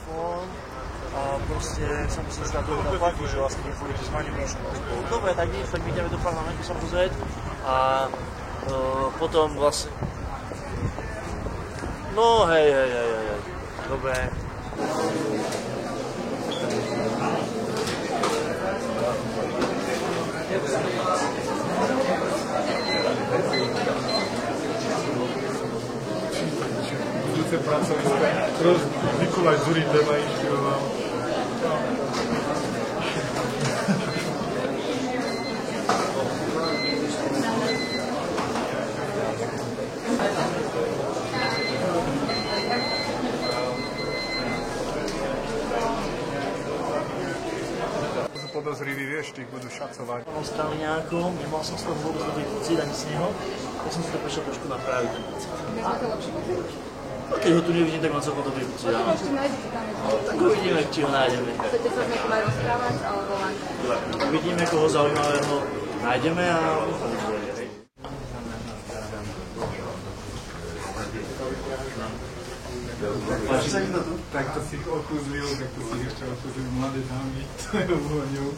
telefón a proste sa musím už na to platiť, že vlastne nepôjdete s Maňom nič. Dobre, tak nič, tak my ideme do parlamentu sa pozrieť a potom vlastne... No hej, dobre. Budúce pracovníctve. Mikuláš Zuri tema inšpiroval. Podozrivý, vieš, tých budú šacovať. Mám stranu nejakom, nemal som z toho vôbec dobrý pocit, ani z neho, tak som si to prešiel trošku napraviť. A keď ho tu nevidím, tak mám celkom dobrý pocit. Tak uvidíme, či ho nájdeme. Chcete sa s niekým aj rozprávať, alebo len? Uvidíme, koho zaujímavého nájdeme a... Takto si okúzlil, takto si ešte okúzlil mladé dámy, to je vôňou.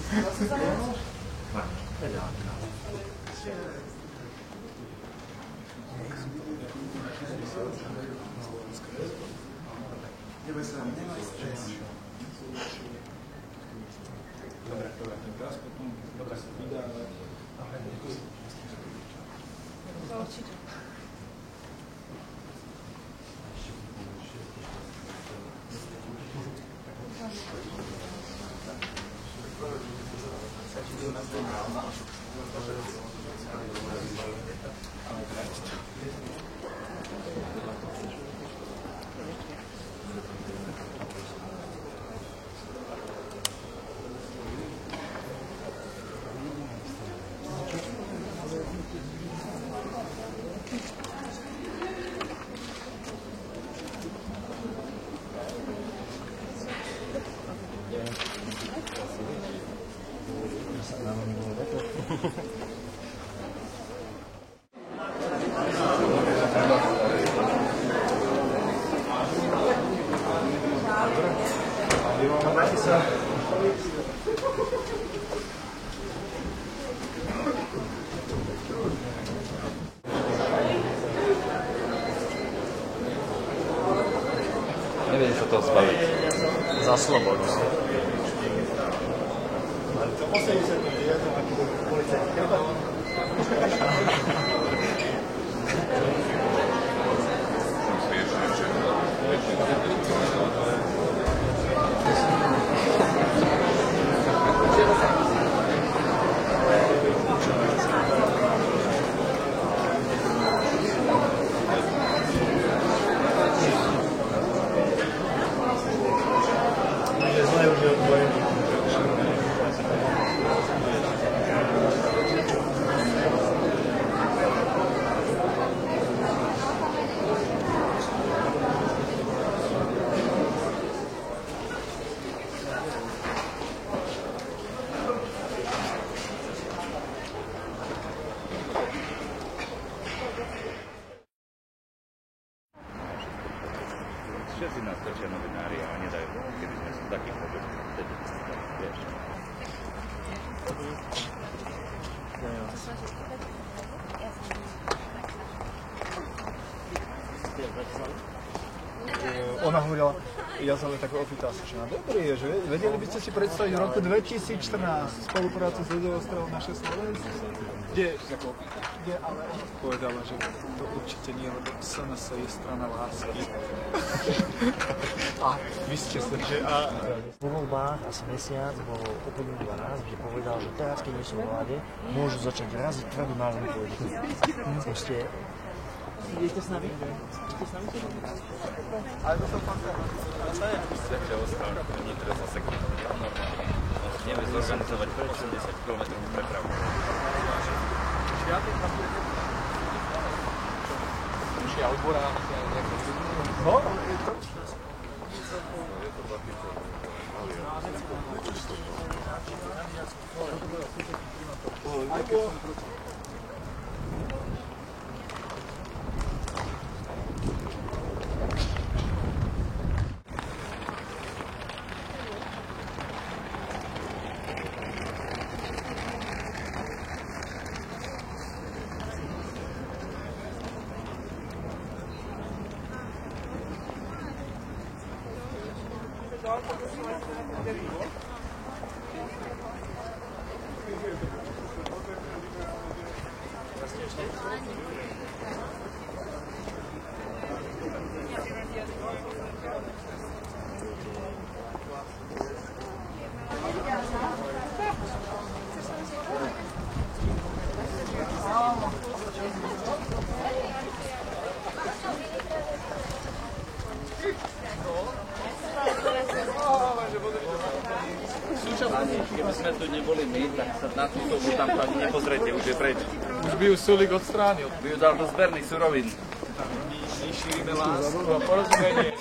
Dobre, teraz potom dobre sa vydá, ale... Určite. Neviem sa toho zbaviť. Za slobodu. To poslední sa tam je, aký bol policajt. Všetci nás točia novinári a nedajú, keby sme sú takých hodok, vtedy, vieš. Ona hovorila, ja som len tak opýtal sa, že dobrý je, že vedeli by ste si predstaviť v roku 2014 spoluprácu s Ľudovostrovou naše Slovensko? Kde, ale povedala, že to určite nie, lebo SNS je strana lásky. A vy ste sa, že Po voľbách asi mesiac bol úplne raz, kde povedal, že teraz, keď nie sú v vláde, môžu začať raziť tvrdú národnú politiku. Proste... Idete s nami? ale to som fakt. Zďakšia Oskar, nie teraz za sekundu. Nevie zorganizovať 80 km prepravu. Či odborá nejaké... No, je to... Aj keď som proti. Keby sme tu neboli my, tak sa na túto už tam ani nepozrite, už je preč. Už by ju Sulik odstránil. By ju dal do zberných surovín. My šírime lásku a porozumenie.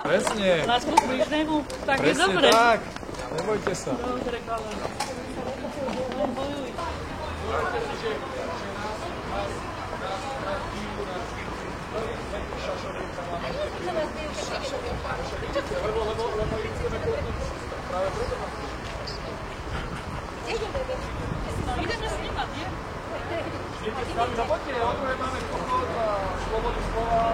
Presne. Lásku k blížnemu, tak je Presne dobre. tak. Nebojte sa. Dobre, ale... No, bojuj. Ideme snímať, nie? Poďte, máme pochod a slobodu slova.